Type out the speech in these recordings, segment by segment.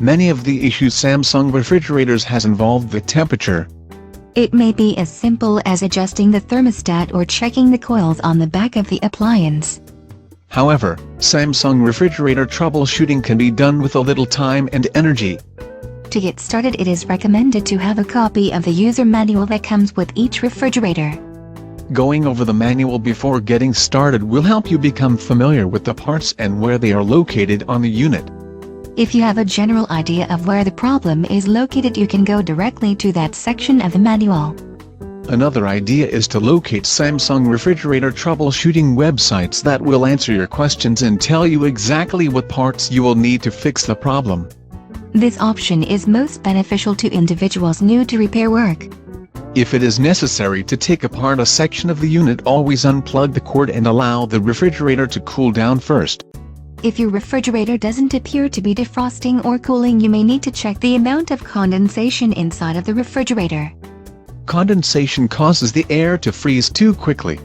Many of the issues Samsung refrigerators has involved the temperature. It may be as simple as adjusting the thermostat or checking the coils on the back of the appliance. However, Samsung refrigerator troubleshooting can be done with a little time and energy. To get started, it is recommended to have a copy of the user manual that comes with each refrigerator. Going over the manual before getting started will help you become familiar with the parts and where they are located on the unit. If you have a general idea of where the problem is located, you can go directly to that section of the manual. Another idea is to locate Samsung refrigerator troubleshooting websites that will answer your questions and tell you exactly what parts you will need to fix the problem. This option is most beneficial to individuals new to repair work. If it is necessary to take apart a section of the unit, always unplug the cord and allow the refrigerator to cool down first. If your refrigerator doesn't appear to be defrosting or cooling, you may need to check the amount of condensation inside of the refrigerator. Condensation causes the air to freeze too quickly.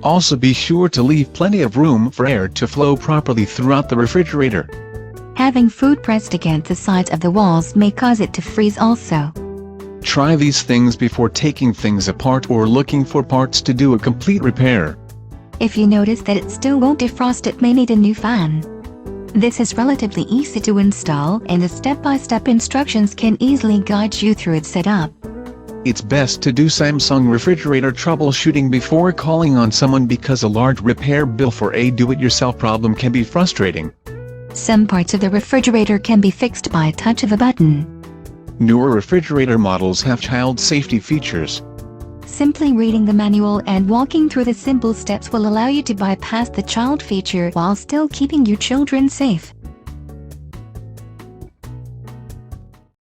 Also, be sure to leave plenty of room for air to flow properly throughout the refrigerator. Having food pressed against the sides of the walls may cause it to freeze also. Try these things before taking things apart or looking for parts to do a complete repair. If you notice that it still won't defrost, it may need a new fan. This is relatively easy to install, and the step-by-step instructions can easily guide you through its setup. It's best to do Samsung refrigerator troubleshooting before calling on someone, because a large repair bill for a do-it-yourself problem can be frustrating. Some parts of the refrigerator can be fixed by a touch of a button. Newer refrigerator models have child safety features. Simply reading the manual and walking through the simple steps will allow you to bypass the child feature while still keeping your children safe.